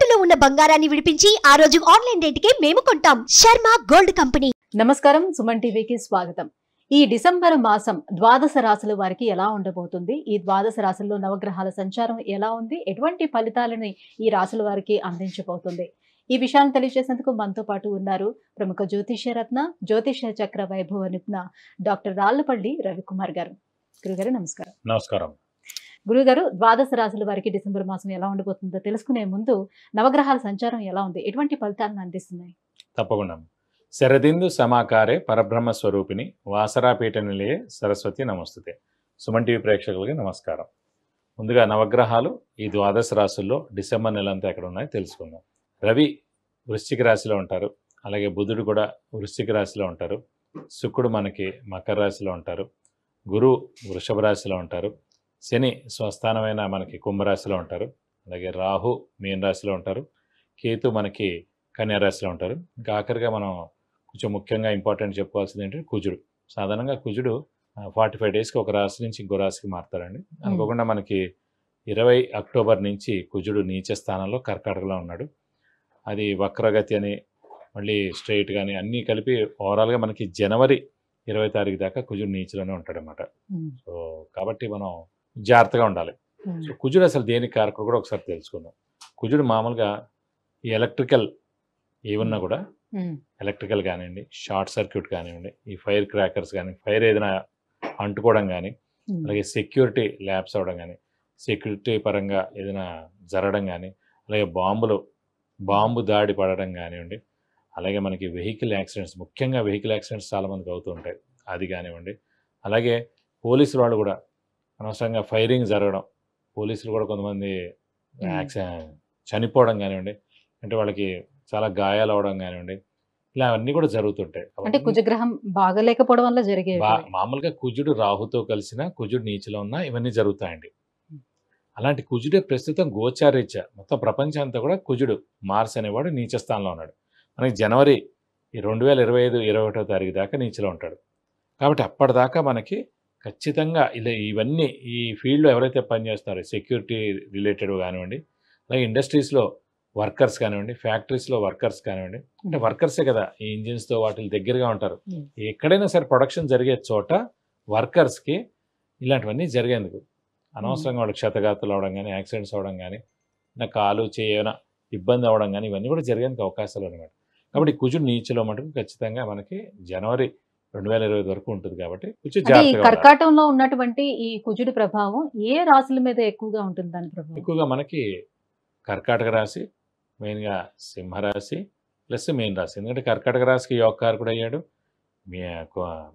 తాకట్టులో ఉన్న బంగారాన్ని విడిపించి ఆ రోజు ఆన్లైన్ రేటుకే మేము కొంటాం. Sharma gold company. నమస్కారం, సుమన్ టీవీకి స్వాగతం. ఈ డిసెంబర్ మాసం ద్వాదశ రాశుల వారికి ఎలా ఉండబోతుంది, ఈ ద్వాదశ రాశుల్లో నవగ్రహాల సంచారం ఎలా ఉంది, ఎటువంటి ఫలితాలని ఈ రాశుల వారికి అందించబోతుంది, ఈ విషయాన్ని తెలియజేసేందుకు మనతో పాటు ఉన్నారు ప్రముఖ జ్యోతిష్య రత్న, జ్యోతిష్య చక్ర వైభవ నిపుణ డాక్టర్ రాళ్లపల్లి రవికుమార్ గారు. గురుగారు నమస్కారం. నమస్కారం. గురుగారు, ద్వాదశ రాశుల వారికి డిసెంబర్ మాసం ఎలా ఉండబోతుందో తెలుసుకునే ముందు నవగ్రహాల సంచారం ఎలా ఉంది, ఎటువంటి ఫలితాలను అందిస్తున్నాయి? తప్పకుండా. శరదిందు సమాకారే పరబ్రహ్మ స్వరూపిణి వాసరాపీఠ నిలయే సరస్వతి నమస్తుతే. సుమన్ టీవీ ప్రేక్షకులకి నమస్కారం. ముందుగా నవగ్రహాలు ఈ ద్వాదశ రాశుల్లో డిసెంబర్ నెలంతా ఎక్కడ ఉన్నాయో తెలుసుకుందాం. రవి వృశ్చిక రాశిలో ఉంటారు, అలాగే బుధుడు కూడా వృశ్చిక రాశిలో ఉంటారు, శుక్రుడు మనకి మకర రాశిలో ఉంటారు, గురువు వృషభ రాశిలో ఉంటారు, శని స్వస్థానమైన మనకి కుంభరాశిలో ఉంటారు, అలాగే రాహు మీన రాశిలో ఉంటారు, కేతు మనకి కన్యా రాశిలో ఉంటారు. ఇంకా ఆఖరిగా మనం కొంచెం ముఖ్యంగా ఇంపార్టెంట్ చెప్పుకోవాల్సింది ఏంటంటే కుజుడు. సాధారణంగా కుజుడు 45 డేస్కి ఒక రాశి నుంచి ఇంకో రాశికి మారుతారండి. అనుకోకుండా మనకి 20 అక్టోబర్ నుంచి కుజుడు నీచ స్థానంలో కర్కాటకలో ఉన్నాడు. అది వక్రగతి అని మళ్ళీ స్ట్రైట్ కానీ అన్నీ కలిపి ఓవరాల్గా మనకి జనవరి 20 తారీఖు దాకా కుజుడు నీచలోనే ఉంటాడనమాట. సో కాబట్టి మనం జాగ్రత్తగా ఉండాలి. సో కుజుడు అసలు దేనికి కారకుడు కూడా ఒకసారి తెలుసుకుందాం. కుజుడు మామూలుగా ఈ ఎలక్ట్రికల్ ఏమన్నా కూడా, ఎలక్ట్రికల్ కానివ్వండి, షార్ట్ సర్క్యూట్ కానివ్వండి, ఈ ఫైర్ క్రాకర్స్ కానీ, ఫైర్ ఏదైనా అంటుకోవడం కానీ, అలాగే సెక్యూరిటీ ల్యాబ్స్ అవ్వడం కానీ, సెక్యూరిటీ పరంగా ఏదైనా జరగడం కానీ, అలాగే బాంబు దాడి పడడం కానివ్వండి, అలాగే మనకి వెహికల్ యాక్సిడెంట్స్, ముఖ్యంగా వెహికల్ యాక్సిడెంట్స్ చాలామందికి అవుతూ ఉంటాయి, అది కానివ్వండి. అలాగే పోలీసులు వాళ్ళు కూడా అనవసరంగా ఫైరింగ్ జరగడం, పోలీసులు కూడా కొంతమంది చనిపోవడం కానివ్వండి, అంటే వాళ్ళకి చాలా గాయాలు అవడం కానివ్వండి, ఇలా అన్నీ కూడా జరుగుతుంటాయి. అంటే కుజగ్రహం బాగలేకపోవడం వల్ల జరిగే మామూలుగా కుజుడు రాహుతో కలిసిన, కుజుడు నీచలో ఉన్న ఇవన్నీ జరుగుతాయండి. అలాంటి కుజుడే ప్రస్తుతం గోచారీత్యా మొత్తం ప్రపంచం అంతా కూడా కుజుడు మార్స్ అనేవాడు నీచ స్థానంలో ఉన్నాడు. మనకి జనవరి 2025 21వ తారీఖు దాకా నీచలో ఉంటాడు. కాబట్టి అప్పటిదాకా మనకి ఖచ్చితంగా ఇలా ఇవన్నీ ఈ ఫీల్డ్లో ఎవరైతే పనిచేస్తున్నారో సెక్యూరిటీ రిలేటెడ్ కానివ్వండి, అలాగే ఇండస్ట్రీస్లో వర్కర్స్ కానివ్వండి, ఫ్యాక్టరీస్లో వర్కర్స్ కానివ్వండి, అంటే వర్కర్సే కదా ఈ ఇంజిన్స్తో వాటి దగ్గరగా ఉంటారు. ఎక్కడైనా సరే ప్రొడక్షన్ జరిగే చోట వర్కర్స్కి ఇలాంటివన్నీ జరిగేందుకు అనవసరంగా వాళ్ళకి క్షతగాతులు అవడం కానీ, యాక్సిడెంట్స్ అవడం కానీ, నా కాలు చేయన ఇబ్బంది అవడం కానీ, ఇవన్నీ కూడా జరిగేందుకు అవకాశాలు అనమాట. కాబట్టి కుజుడు నీచలో మటుకు ఖచ్చితంగా మనకి జనవరి 2025 వరకు ఉంటుంది. కాబట్టి కర్కాటకంలో ఉన్నటువంటి ఈ కుజుడి ప్రభావం ఏ రాశుల మీద ఎక్కువగా ఉంటుంది? దాని ప్రభావం ఎక్కువగా మనకి కర్కాటక రాశి, మెయిన్గా సింహరాశి ప్లస్ మీన రాశి. ఎందుకంటే కర్కాటక రాశికి యోగకారకుడు అయ్యాడు,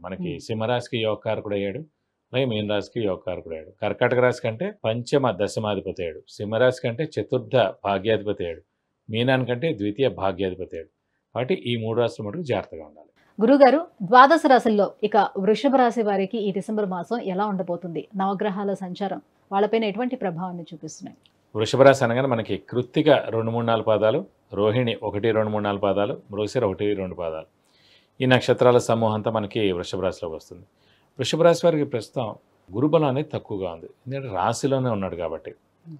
మనకి సింహరాశికి యోగకారకుడు అయ్యాడు, అలాగే మీన రాశికి యోగకారకుడు అయ్యాడు. కర్కాటక రాశి కంటే పంచమ దశమాధిపతి అయ్యాడు, సింహరాశి కంటే చతుర్థ భాగ్యాధిపతి అయ్యాడు, మీనానికంటే ద్వితీయ భాగ్యాధిపతి అయ్యాడు. కాబట్టి ఈ 3 రాశులు మటుకు జాగ్రత్తగా ఉండాలి. గురుగారు, ద్వాదశ రాశుల్లో ఇక వృషభ రాశి వారికి ఈ డిసెంబర్ మాసం ఎలా ఉండబోతుంది? నవగ్రహాల సంచారం వాళ్ళపైన ఎటువంటి ప్రభావాన్ని చూపిస్తున్నాయి? వృషభ రాశి అనగానే మనకి కృత్తిక 2, 3, 4 పాదాలు, రోహిణి 1, 2, 3, 4 పాదాలు, మృగశిర 1, 2 పాదాలు, ఈ నక్షత్రాల సమూహం అంతా మనకి వృషభ రాశిలోకి వస్తుంది. వృషభ రాశి వారికి ప్రస్తుతం గురుబలం అనేది తక్కువగా ఉంది. ఎందుకంటే రాశిలోనే ఉన్నాడు కాబట్టి.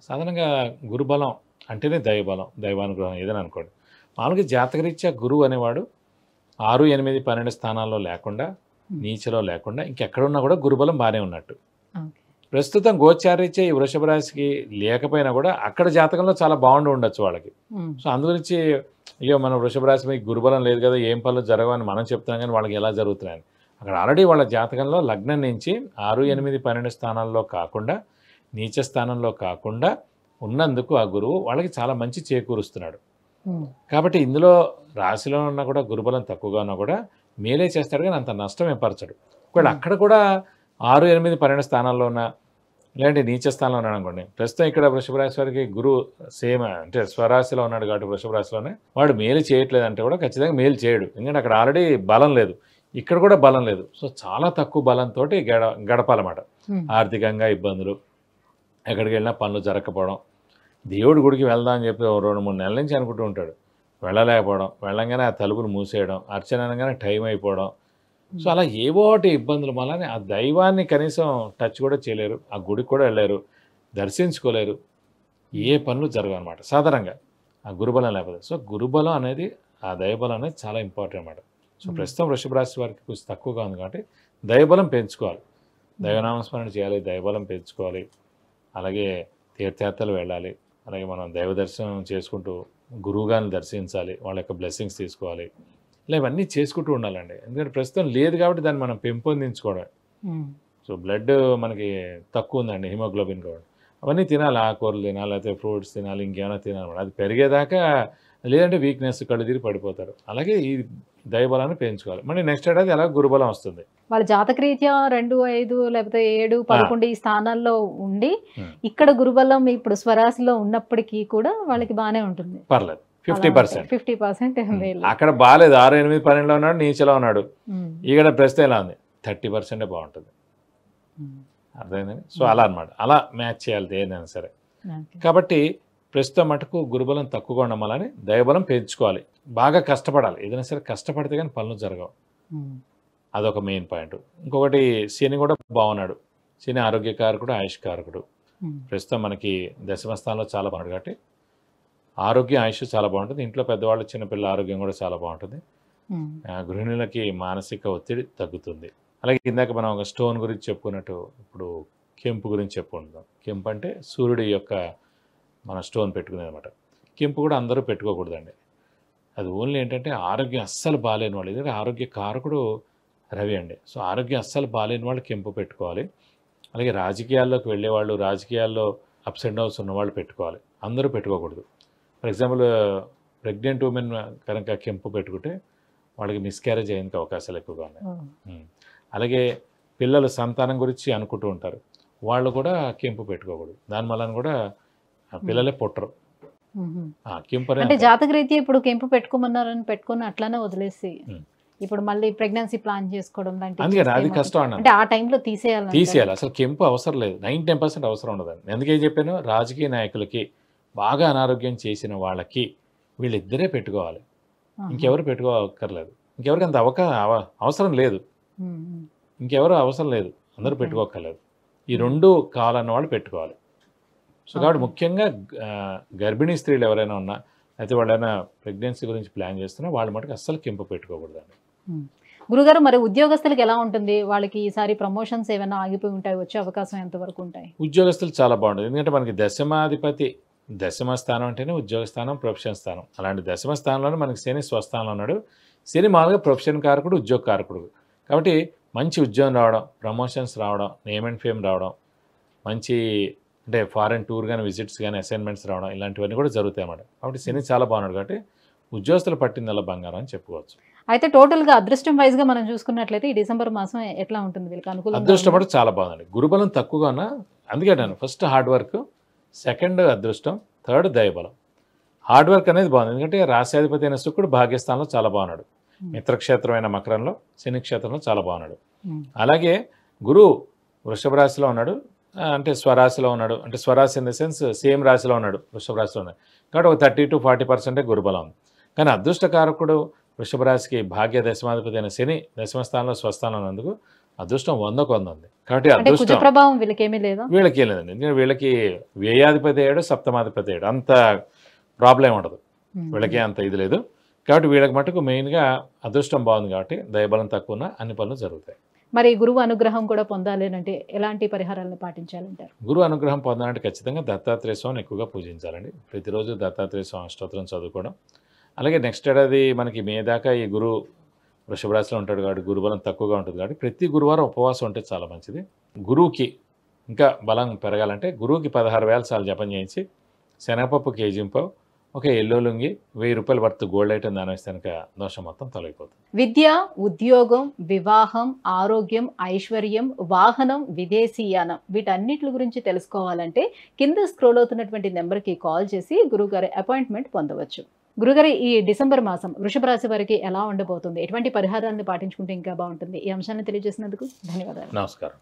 సాధారణంగా గురుబలం అంటేనే దైవబలం, దైవానుగ్రహం ఏదైనా అనుకోండి. మామూలుగా జాతకరీత్యా గురువు అనేవాడు 6, 8, 12 స్థానాల్లో లేకుండా, నీచలో లేకుండా ఇంకెక్కడున్నా కూడా గురుబలం బాగానే ఉన్నట్టు. ప్రస్తుతం గోచారీత్యా ఈ వృషభ రాశికి లేకపోయినా కూడా అక్కడ జాతకంలో చాలా బాగుండి ఉండొచ్చు వాళ్ళకి. సో అందుగురించి అయ్యో మన వృషభ రాశి మీకు గురుబలం లేదు కదా, ఏం పనులు జరగవని మనం చెప్తున్నాం, కానీ వాళ్ళకి ఎలా జరుగుతున్నాయని అక్కడ ఆల్రెడీ వాళ్ళ జాతకంలో లగ్నం నుంచి 6, 8, 12 స్థానాల్లో కాకుండా, నీచ స్థానంలో కాకుండా ఉన్నందుకు ఆ గురువు వాళ్ళకి చాలా మంచి చేకూరుస్తున్నాడు. కాబట్టి ఇందులో రాశిలో ఉన్నా కూడా గురుబలం తక్కువగా ఉన్నా కూడా మేలే చేస్తాడు, కానీ అంత నష్టం ఏర్పరచడు. ఒకవేళ అక్కడ కూడా 6, 8, 12 స్థానాల్లో ఉన్న, ఇలాంటి నీచ స్థానంలో ఉన్నాడు అనుకోండి. ప్రస్తుతం ఇక్కడ వృషభ రాశి వారికి గురువు సేమ్ అంటే స్వరాశిలో ఉన్నాడు కాబట్టి వృషభ రాశిలోనే వాడు మేలు చేయట్లేదు అంటే కూడా ఖచ్చితంగా మేలు చేయడు. ఎందుకంటే అక్కడ ఆల్రెడీ బలం లేదు, ఇక్కడ కూడా బలం లేదు. సో చాలా తక్కువ బలంతో గడపాలన్నమాట. ఆర్థికంగా ఇబ్బందులు, ఎక్కడికి వెళ్ళినా పనులు జరగకపోవడం, దేవుడి గుడికి వెళ్దాం అని చెప్పి 2, 3 నెలల నుంచి అనుకుంటూ ఉంటాడు, వెళ్ళలేకపోవడం, వెళ్ళంగానే ఆ తలుపులు మూసేయడం, అర్చన అనగానే టైం అయిపోవడం. సో అలా ఏవోటి ఇబ్బందులు వల్లనే ఆ దైవాన్ని కనీసం టచ్ కూడా చేయలేరు, ఆ గుడికి కూడా వెళ్ళలేరు, దర్శించుకోలేరు, ఏ పనులు జరగవు అనమాట. సాధారణంగా ఆ గురుబలం లేకపోతే. సో గురుబలం అనేది, ఆ దైవబలం అనేది చాలా ఇంపార్టెంట్ అన్నమాట. సో ప్రస్తుతం వృషభ రాశి వారికి కొంచెం తక్కువగా ఉంది కాబట్టి దైవబలం పెంచుకోవాలి, దైవనామస్మరణ చేయాలి, దైవబలం పెంచుకోవాలి. అలాగే తీర్థయాత్రలు వెళ్ళాలి, అలాగే మనం దైవ దర్శనం చేసుకుంటూ గురువుగారిని దర్శించాలి, వాళ్ళ యొక్క బ్లెస్సింగ్స్ తీసుకోవాలి. ఇలా ఇవన్నీ చేసుకుంటూ ఉండాలండి. ఎందుకంటే ప్రస్తుతం లేదు కాబట్టి దాన్ని మనం పెంపొందించుకోవడం. సో బ్లడ్ మనకి తక్కువ ఉందండి, హిమోగ్లోబిన్ కూడా, అవన్నీ తినాలి, ఆకుకూరలు తినాలి, లేకపోతే ఫ్రూట్స్ తినాలి, ఇంకేమైనా తినాలి. అది పెరిగేదాకా, లేదంటే వీక్నెస్, కళ్ళు తిరిగి పడిపోతారు. అలాగే ఈ దైవబలాన్ని పెంచుకోవాలి. మళ్ళీ నెక్స్ట్ ఏడాది అలా గురుబలం వస్తుంది. వాళ్ళ జాతకరీత్యా 2, 5 లేకపోతే 7, 11 ఈ స్థానాల్లో ఉండి ఇక్కడ గురుబలం ఇప్పుడు స్వరాశిలో ఉన్నప్పటికీ కూడా వాళ్ళకి బాగానే ఉంటుంది. పర్లేదు, 50%. 50% అక్కడ బాగాలేదు, 6, 8, 12లో ఉన్నాడు, నీచలో ఉన్నాడు. ఇక్కడ ప్రస్తుతం ఎలా ఉంది, 30% బాగుంటుంది. అర్థమైందండి. సో అలా అనమాట, అలా మ్యాచ్ చేయాలి ఏదైనా సరే. కాబట్టి ప్రస్తుతం మటుకు గురుబలం తక్కువగా ఉండమాలని దైవబలం పెంచుకోవాలి, బాగా కష్టపడాలి. ఏదైనా సరే కష్టపడితే కానీ పనులు జరగవు, అదొక మెయిన్ పాయింట్. ఇంకొకటి, శని కూడా బాగున్నాడు. శని ఆరోగ్యకారకుడు, ఆయుష్కారకుడు. ప్రస్తుతం మనకి దశమ స్థానంలో చాలా బాగుంది కాబట్టి ఆరోగ్యం, ఆయుష్ చాలా బాగుంటుంది. ఇంట్లో పెద్దవాళ్ళు, చిన్నపిల్లల ఆరోగ్యం కూడా చాలా బాగుంటుంది. గృహిణులకి మానసిక ఒత్తిడి తగ్గుతుంది. అలాగే ఇందాక మనం ఒక స్టోన్ గురించి చెప్పుకున్నట్టు ఇప్పుడు కెంపు గురించి చెప్పుకుంటాం. కెంపు అంటే సూర్యుడి యొక్క మన స్టోన్ పెట్టుకునేది అనమాట. కెంపు కూడా అందరూ పెట్టుకోకూడదండి. అది ఓన్లీ ఏంటంటే ఆరోగ్యం అస్సలు బాగాలేని వాళ్ళు, ఎందుకంటే ఆరోగ్య కారకుడు రవి అండి. సో ఆరోగ్యం అస్సలు బాగాలేని వాళ్ళు కెంపు పెట్టుకోవాలి. అలాగే రాజకీయాల్లోకి వెళ్ళేవాళ్ళు, రాజకీయాల్లో అప్స్ అండ్ డౌన్స్ ఉన్నవాళ్ళు పెట్టుకోవాలి, అందరూ పెట్టుకోకూడదు. ఫర్ ఎగ్జాంపుల్ ప్రెగ్నెంట్ ఉమెన్ కనుక కెంపు పెట్టుకుంటే వాళ్ళకి మిస్క్యారేజ్ అయ్యేందుకు అవకాశాలు ఎక్కువగా ఉన్నాయి. అలాగే పిల్లలు సంతానం గురించి అనుకుంటూ ఉంటారు, వాళ్ళు కూడా కెంపు పెట్టుకోకూడదు. దానివల్ల కూడా పిల్లలే పుట్టరు. కెంపు అంటే జాతకరీత్యా ఇప్పుడు కెంపు పెట్టుకోమన్నారని పెట్టుకుని అట్లానే వదిలేసి ఇప్పుడు మళ్ళీ ప్రెగ్నెన్సీ ప్లాన్ చేసుకోవడం లాంటి, అందుకని అది కష్టం అన్న. అంటే ఆ టైంలో తీసేయాలి. అసలు కెంపు అవసరం లేదు, 90% అవసరం ఉండదండి. ఎందుకేం చెప్పాను, రాజకీయ నాయకులకి, బాగా అనారోగ్యం చేసిన వాళ్ళకి వీళ్ళిద్దరే పెట్టుకోవాలి, ఇంకెవరు పెట్టుకోక్కర్లేదు. ఇంకెవరికి అంత అవసరం లేదు, ఇంకెవరు అవసరం లేదు, అందరూ పెట్టుకోక్కర్లేదు. ఈ 2 కావాలన్న వాళ్ళు పెట్టుకోవాలి. సో కాబట్టి ముఖ్యంగా గర్భిణీ స్త్రీలు ఎవరైనా ఉన్నా, అయితే వాళ్ళైనా ప్రెగ్నెన్సీ గురించి ప్లాన్ చేస్తున్నా, వాళ్ళ మటుకు అస్సలు కెంపు పెట్టుకోకూడదండి. గురుగారు, మరి ఉద్యోగస్తులకు ఎలా ఉంటుంది? వాళ్ళకి ఈసారి ప్రమోషన్స్ ఏమైనా ఆగిపోయి ఉంటాయి, వచ్చే అవకాశం ఎంతవరకు ఉంటాయి? ఉద్యోగస్తులు చాలా బాగుంటుంది. ఎందుకంటే మనకి దశమాధిపతి, దశమ స్థానం అంటేనే ఉద్యోగ స్థానం, ప్రొఫెషన్ స్థానం. అలాంటి దశమ స్థానంలోనే మనకి శని స్వస్థానంలో ఉన్నాడు. శని మామూలుగా ప్రొఫెషన్ కారకుడు, ఉద్యోగ కారకుడు. కాబట్టి మంచి ఉద్యోగం రావడం, ప్రమోషన్స్ రావడం, నేమ్ అండ్ ఫేమ్ రావడం, మంచి అంటే ఫారెన్ టూర్ కానీ, విజిట్స్ కానీ, అసైన్మెంట్స్ రావడం, ఇలాంటివన్నీ కూడా జరుగుతాయి అన్నమాట. కాబట్టి శని చాలా బాగున్నాడు కాబట్టి ఉద్యోగస్తులు పట్టిందల్లా బంగారం అని చెప్పుకోవచ్చు. అయితే టోటల్గా అదృష్టం వైజ్గా మనం చూసుకున్నట్లయితే ఈ డిసెంబర్ మాసం ఎట్లా ఉంటుంది వీళ్ళకి? అనుకూలంగా అదృష్టం కూడా చాలా బాగుందండి. గురుబలం తక్కువగా ఉన్నా, అందుకే నేను ఫస్ట్ హార్డ్ వర్క్, సెకండ్ అదృష్టం, థర్డ్ దైవబలం. హార్డ్ వర్క్ అనేది బాగుంది, ఎందుకంటే రాశ్యాధిపతి అయిన శుక్రుడు భాగ్యస్థానంలో చాలా బాగున్నాడు, మిత్రక్షేత్రమైన మకరంలో, శని క్షేత్రంలో చాలా బాగున్నాడు. అలాగే గురువు వృషభ రాశిలో ఉన్నాడు, అంటే స్వరాశిలో ఉన్నాడు, అంటే స్వరాశి ఇన్ ద సెన్స్ సేమ్ రాశిలో ఉన్నాడు, వృషభ రాశిలో ఉన్నాడు. కాబట్టి ఒక 30 to 40% గురుబలం ఉంది. కానీ అదృష్టకారకుడు వృషభ రాశికి భాగ్య దశమాధిపతి అయిన శని దశమ స్థానంలో స్వస్థానంలో ఉన్నందుకు అదృష్టం 100కు 100 ఉంది. కాబట్టి అదృష్టం ప్రభావం వీళ్ళకేమీ లేదు, వీళ్ళకి ఏం లేదండి. ఎందుకంటే వీళ్ళకి వ్యయాధిపతి అయ్యాడు, సప్తమాధిపతి అయ్యాడు, అంత ప్రాబ్లం ఉండదు వీళ్ళకి, అంత ఇది లేదు. కాబట్టి వీళ్ళకి మటుకు మెయిన్గా అదృష్టం బాగుంది కాబట్టి దైవబలం తక్కువ ఉన్న అన్ని పనులు జరుగుతాయి. మరి గురువు అనుగ్రహం కూడా పొందాలి అంటే ఎలాంటి పరిహారాలను పాటించాలంటారు? గురువు అనుగ్రహం పొందాలంటే ఖచ్చితంగా దత్తాత్రేయ స్వామిని ఎక్కువగా పూజించాలండి. ప్రతిరోజు దత్తాత్రేయ స్వామి అష్టోత్తరం చదువుకోవడం. అలాగే నెక్స్ట్ ఏడాది మనకి మే దాకా ఈ గురువు వృషభ రాశిలో ఉంటాడు కాబట్టి గురుబలం తక్కువగా ఉంటుంది కాబట్టి ప్రతి గురువారం ఉపవాసం ఉంటే చాలా మంచిది. గురువుకి ఇంకా బలం పెరగాలంటే గురువుకి 16,000 సార్లు జపం చేయించి శనగపప్పు కేజీంపావు, ఒక ఎల్లో లుంగి, 1000 రూపాయల వర్త్ గోల్డ్ ఐటమ్ దాని వేస్తే కనుక దోషం మొత్తం తొలగిపోతుంది. విద్య, ఉద్యోగం, వివాహం, ఆరోగ్యం, ఐశ్వర్యం, వాహనం, విదేశీయానం వీటన్నిటి గురించి తెలుసుకోవాలంటే కింద స్క్రోల్ అవుతున్నటువంటి నెంబర్కి కాల్ చేసి గురువుగారి అపాయింట్మెంట్ పొందవచ్చు. గురుగారి, ఈ డిసెంబర్ మాసం వృషభ రాశి వారికి ఎలా ఉండబోతుంది? ఎటువంటి పరిహారాలను పాటించుకుంటే ఇంకా బాగుంటుంది? ఈ అంశాన్ని తెలియజేసినందుకు ధన్యవాదాలు. నమస్కారం.